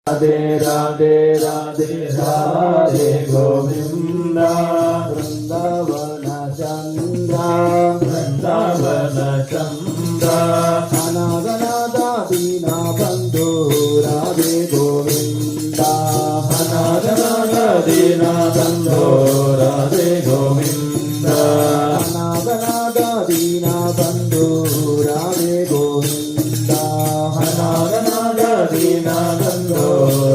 राधे राधे राधे राधे गोविंद वृंदावन चंद्र वृंदावन चंद्र अनागनाथ दीना बंधु राधे गोविंद अनागनाथ दीना बंधु राधे गोविंद अनागनाथ दीना बंधु राधे गोविंद अनागनाथ दीना बंधु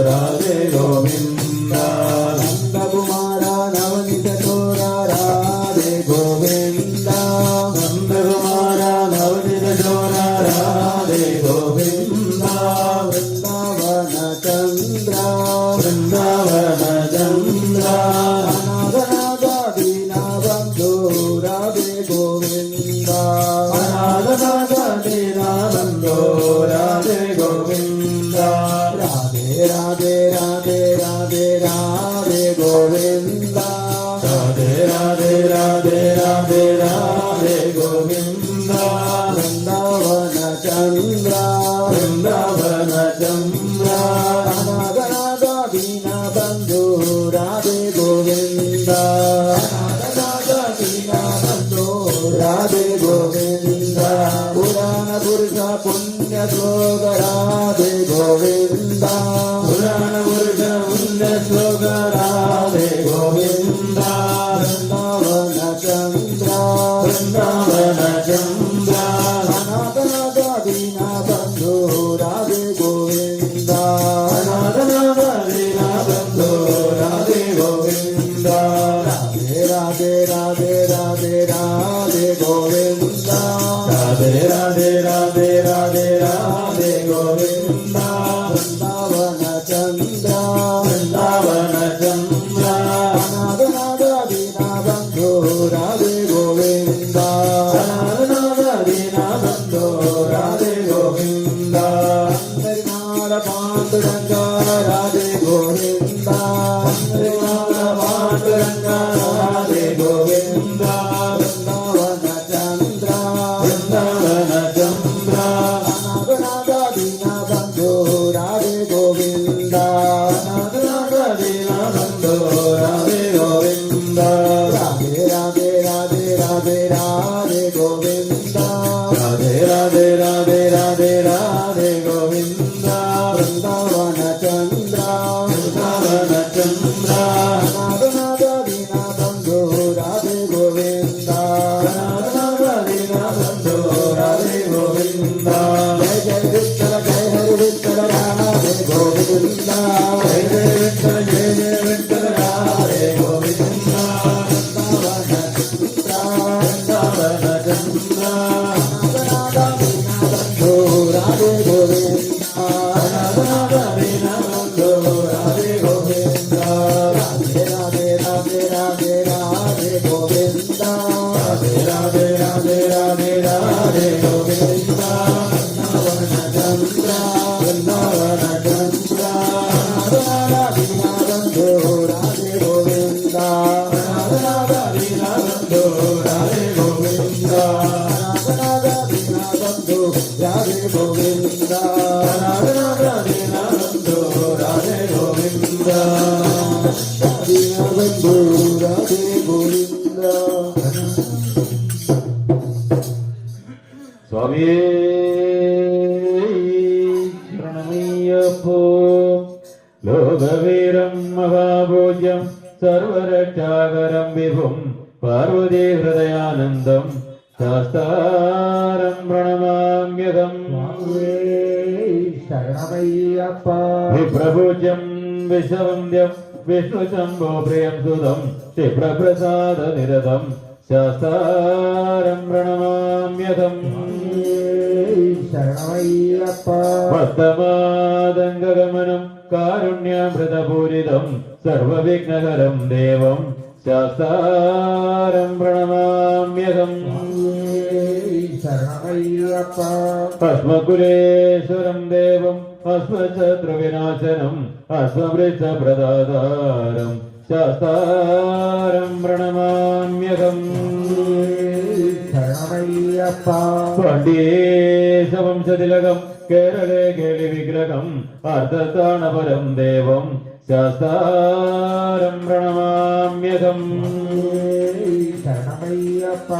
राधे गोविंद नंद कुमार नवनीत चोरा राधे गोविंद नंद कुमार नवनीत चोरा राधे गोविंद वृंदावन चंद्र वृंदावन चंद्र अनागनाथ दीना बंधु राधे गोविंद अनागनाथ दीना बंधु राधे गोविंद राधे राधे राधे राधे राधे गोविंद राधे राधे राधे राधे राधे गोविंद वृंदावन चंद्र वृंदावन चंद्र अनागनाथ दीना बंधु राधे गोविंद अनागनाथ दीना बंधु राधे गोविंद पुराण पुरुष पुण्य श्लोक राधे गोविंद पुराण पुरुष पुण्य श्लोक राधे गोविंद वृंदावन चंद्र वृंदावन चंद्र अनागनाथ दीना बंधु राधे गोविंद अनागनाथ दीना बंधु राधे गोविंद राधे राधे राधे राधे राधे गोविंद राधे राधे राधे राधे राधे गोविंद वृंदावन चंद्र वृंदावन चंद्र अनागनाथ दीना बंधु राधे गोविंद अनागनाथ दीना बंधु राधे गोविंद हरिनाथ पांडुरंग राधे गोविंद हरिनाथ पांडुरंग राधे गोविंद वृंदावन चंद्र वृंदावन चंद्र अनागनाथ दीना बंधु राधे गोविंद अनागनाथ दीना बंधु राधे गोविंद राधे राधे राधे राधे राधे गोविंद राधे राधे राधे राधे राधे गोविंद वृंदावन चंद्र वृंदावन चंद्र अनागनाथ दीना बंधु राधे गोविंद अनागनाथ दीना बंधु राधे गोविंद जय जय विठ्ठल जय हरि विठ्ठल राधे गोविंद जय जय विठ्ठल जय जय विठ्ठल राधे गोविंद वृंदावन चंद्र वृंदावन चंद्र अनागनाथ दीना बंधु राधे गोविंद अनागनाथ दीना बंधु राधे गोविंद राधे राधे राधे राधे राधे गोविंद राधे राधे राधे राधे राधे गोविंद वृंदावन चंद्र वृंदावन चंद्र अनागनाथ दीना बंधु राधे गोविंद अनागनाथ दीना बंधु राधे गोविंद अनागनाथ दीना बंधु राधे गोविंद अनागनाथ दीना बंधु राधे गोविंद दीना बंधु राधे गोविंद स्वामी शरणमय्यप्पो लोकवीरं महाभोज्यं सर्वरक्षाकरं विभुं पार्वती हृदयानन्दं शास्तारं प्रणमाम्यहम् शरणमय्यप्पा विप्रभुजं विश्ववन्द्यं विष्णुशम्भो प्रियं सुतं क्षिप्रप्रसादनिरतं शास्तारं प्रणमाम्यहम् शरणमय्यप्पा वर्तमादङ्गगमनं कारुण्यामृतपूरितं सर्वविघ्नहरं देवं शास्तारं प्रणमाम्यहम् शरणमय्यप्पा अस्मकुलेश्वरं देवम् अस्मशत्रुविनाशनम् अस्मवृक्षप्रदातारं शास्तारं प्रणमाम्यहम् शरणमय्यप्पा पाण्ड्येशवंशतिलकं കേരളേ കേളി വിഗ്രഹം അർദ്ധത്താണപരം ദേവം ശാസ്താരം പ്രണമാമ്യഹം ശരണമയ്യപ്പ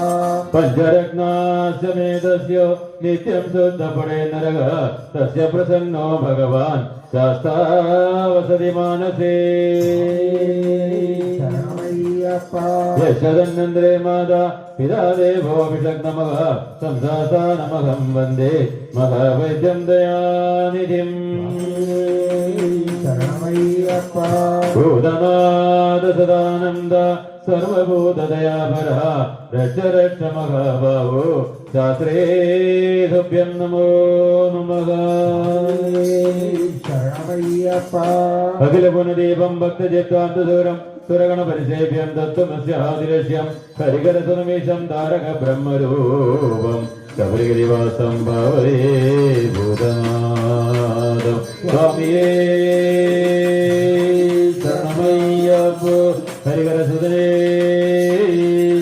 പഞ്ചരത്നാശമേതസ്യ നിത്യം ശുദ്ധപടേ നരക തസ്യ പ്രസന്നോ ഭഗവാൻ ശാസ്താവസതി മാനസേ ശരണമയ്യപ്പ യശതന്നന്ദ്രേ മാതാ പിതാ ദേവോ വിഷഗ്നമഃ സംസാസാനമഹം വന്ദേ മഹാവൈദ്യം ദയാനിധിം ശരണമയ്യപ്പ ഭൂതനാഥ സദാനന്ദ സർവഭൂതദയാപരഃ രക്ഷ രക്ഷ മഹാബാഹോ ശാസ്ത്രേ തുഭ്യം നമോ നമഃ ശരണമയ്യപ്പ അഖില പുനദീപം ഭക്തചിത്താന്തദൂരം സുരഗണ പരിസേഭ്യം തത്വമസ്യാദിലക്ഷ്യം ഹരികരസുനമീശം താരക ബ്രഹ്മരൂപം ശബരിഗിരിവാസം ഭാവേ ഭൂതനാഥം സ്വാമിയേ ശരണമയ്യപ്പ ഹരികരസുതനേ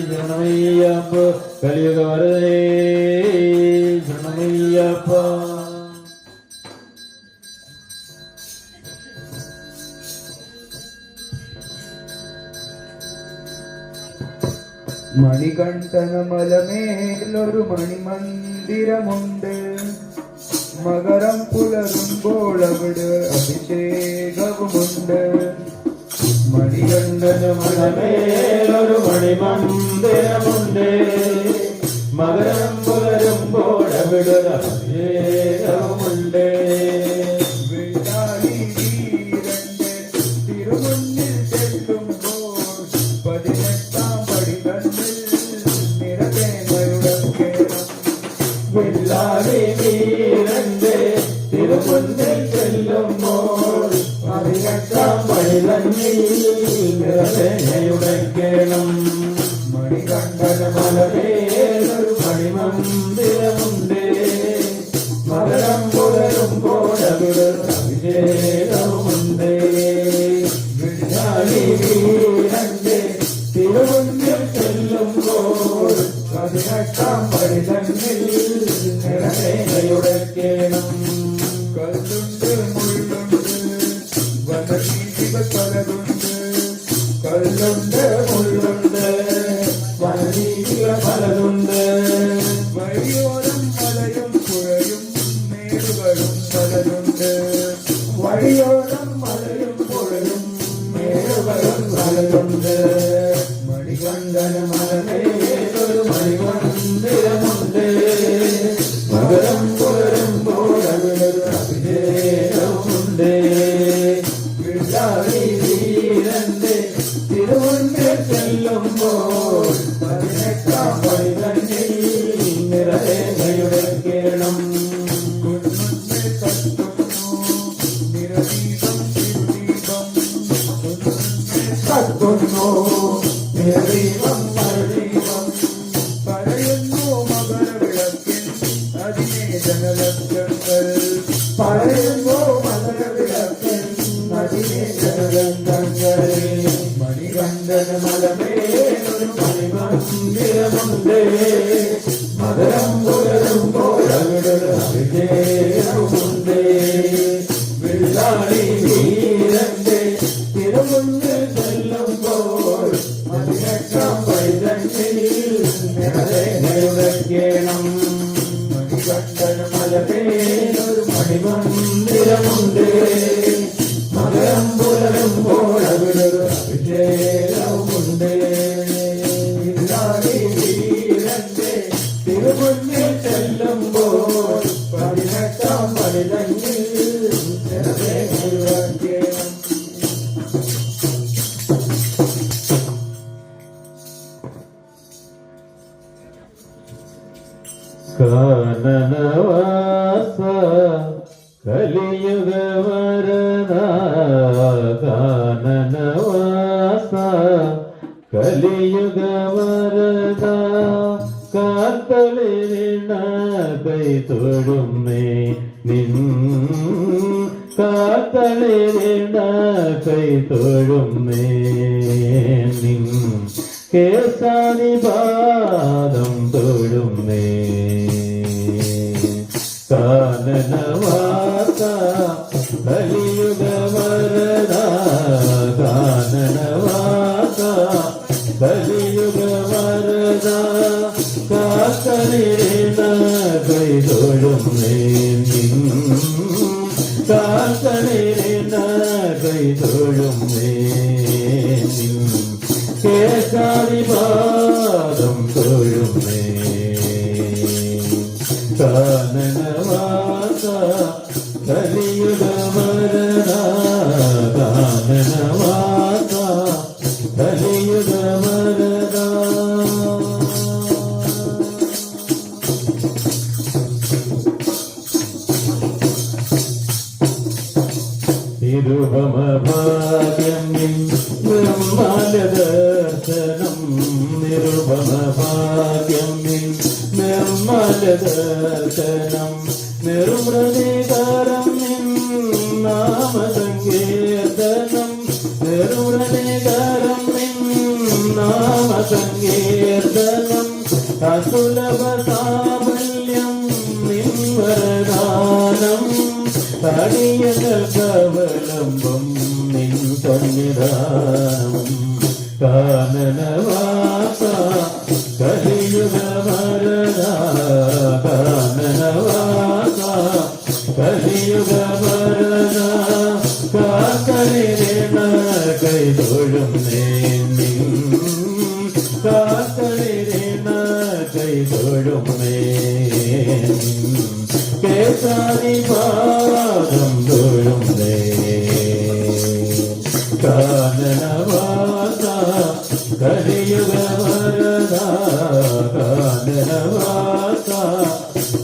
ശരണമയ്യപ്പ കലിയുഗവരദേ ശരണമയ്യപ്പ മണികണ്ഠന മലമേലൊരു മണിമന്ദിരമുണ്ട് മകരം പുലരുമ്പോൾ അവിടെ അഭിഷേകവുമുണ്ട് മണികണ്ഠന മലമേലൊരു മണിമന്ദിരമുണ്ട് മകരം പുലരുമ്പോൾ അവിടെ അഭിഷേകവുമുണ്ട് വെള്ളാളി വീരന്റെ തിരുമുന്നിൽ ചെല്ലുമ്പോൾ 18 പടി കണ്ണിൽ നിറതേങ്ങയുടക്കേണം വെള്ളാടി വീരന്റെ തിരുമുന്നിൽ ചെല്ലുമ്പോൾ 18 പടി തന്നിൽ നിറതേങ്ങയുടക്കേണം മണികണ്ഠന മലമേലൊരു മണിമന്ദിരമുണ്ട് മകരം പുലരുമ്പോൾ അവിടെ അഭിഷേകവുമുണ്ട് വെള്ളാടി വീരന്റെ തിരുമുന്നിൽ ചെല്ലുമ്പോൾ 18 പടി തന്നിൽ നിറതേങ്ങയുടക്കേണം കല്ലുണ്ട് മുള്ളുണ്ട് വനജീവികൾ പലതുണ്ട് കല്ലുണ്ട് മുള്ളുണ്ട് വനജീവികൾ പലതുണ്ട് വഴിയോരം മലയും പുഴയും മേടുകളും പലതുണ്ട് വഴിയോരം മലയും പുഴയും മേടുകളും പലതുണ്ട് മണികണ്ഠന മലമേലൊരു മണിമന്ദിരമുണ്ട് മകരം പുലരുമ്പോൾ അവിടൊരു അഭിഷേകമുണ്ട് വെള്ളാടി വീരന്റെ തിരുമുന്നിൽ ചെല്ലുമ്പോൾ 18 പടി തന്നിൽ നിറതേങ്ങയുടക്കേണം കുന്നുണ്ട് കത്തുന്നു നിരദീപം തിരുദീപം കത്തുന്നു നിറദീപം മറുദീപം പറയുന്നു മകരവിളക്കിൻ അതിനെ ജനലക്ഷങ്ങൾ പറയുന്നു മകരവിളക്കിൻ അതിനെ ജനഗന്ധങ്ങൾ മണികണ്ഠന മലമേലൊരു മണിമന്ദിരമുണ്ട് മകരം പുലരുമ്പോൾ അവിടൊരു അഭിഷേകവുമുണ്ട് വെള്ളാടി വീരന്റെ തിരുമുന്നിൽ ചെല്ലുമ്പോൾ 18 പടി തന്നിൽ നിറതേങ്ങയുടക്കേണം മണികണ്ഠന മലമേലൊരു മണിമന്ദിരമുണ്ട് മകരം പുലരുമ്പോൾ അവിടൊരു അഭിഷേകവുമുണ്ട് വെള്ളാടി വീരന്റെ തിരുമുന്നിൽ ചെല്ലുമ്പോൾ 18 പടി തന്നിൽ നിറതേങ്ങയുടക്കേണം കാനനവാസ കലിയുഗവരദ കാനനവാസ കലിയുഗവരദ കാത്തളിരിണ കൈ തൊടുന്നേ നിൻ കാത്തളിരിണ കൈ തൊടുന്നേ നിൻ കേസാനിപാദം തൊടുന്നേ കാന കാനനവാസ കലിയുഗ വരദ കാനനവാസ കലിയുഗ വരദ കാക്കനിരുന്ന കൈതൊഴുന്നേ കാക്കനിരുന്ന കൈതൊഴുന്നേ കേശാരിപാദം തൊഴുന്നേ കാനനവാസ കലിയുഗ വരദ കാനനവാസ കലിയുഗ വരദ നിരുപമ ഭാഗ്യം നിർമ്മല ദർശനം നിരുപമ ഭാഗ്യം നിർമ്മല ദർശനം നിർമൃതികരം നാമസങ്കീർത്തനം നിർമൃതികരം നാമസങ്കീർത്തനം അസുലഭ സാഫല്യം നിൻവരദാനം അടിയകവലംബം നിൻ സന്നിധാനം കാനനവാസ കലിയുഗ വരദ കാനനവാസ കലിയുഗ വരദ കാക്കനിരുന്ന കൈതൊഴുന്നേ കാക്കനിരുന്ന കൈതൊഴുന്നേ കേശാരിപാദം തൊഴുന്നേ കാനനവാസ കലിയുഗ വരദ കാനനവാസ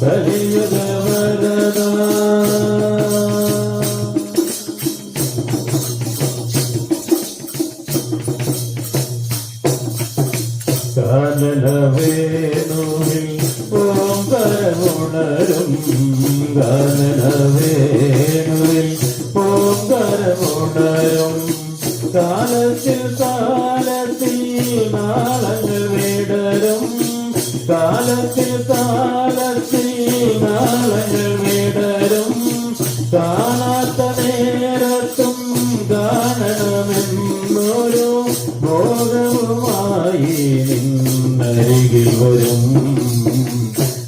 കലിയുഗ വരദ കാനനവേണുവിൽ ഓംകാരമുണരും കാനനവേണുവിൽ ഓംകാരമുണരും കാലത്തിൽ കാലത്തിൽ നാളങ്ങൾ വിടരും കാലത്തിൽ കാലത്തിൽ നാളങ്ങൾ വിടരും കാണാത്ത നേരത്തും കാണണമെന്നൊരു ബോധവുമായി നിന്നരികിൽ വരും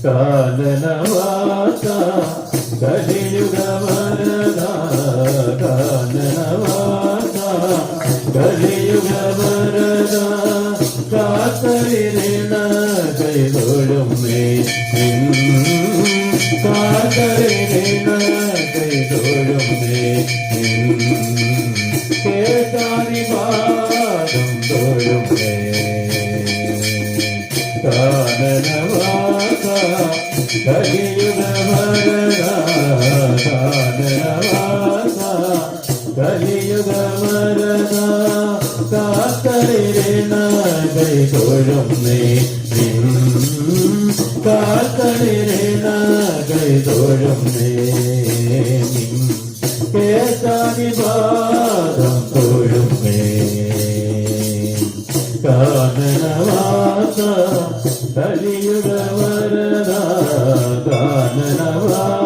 കാനനവാസ കലിയുഗ വരദ കാനനവാസ കലിയുഗ വരദ കാക്കനിരുന്ന കൈതൊഴുന്നേ കാക്കനിരുന്ന കൈതൊഴുന്നേ കേശാരിപാദം തൊഴുന്നേ കാനനവാസ കലിയുഗ വരദ കാനനവാസ കലിയുഗ വരദ കാക്കനിരുന്ന കൈതൊഴുന്നേ കാക്കനിരുന്ന കൈതൊഴുന്നേ കേശാരിപാദം തൊഴുന്നേ കാനനവാസ കലിയുഗ വരദ കാനനവാസ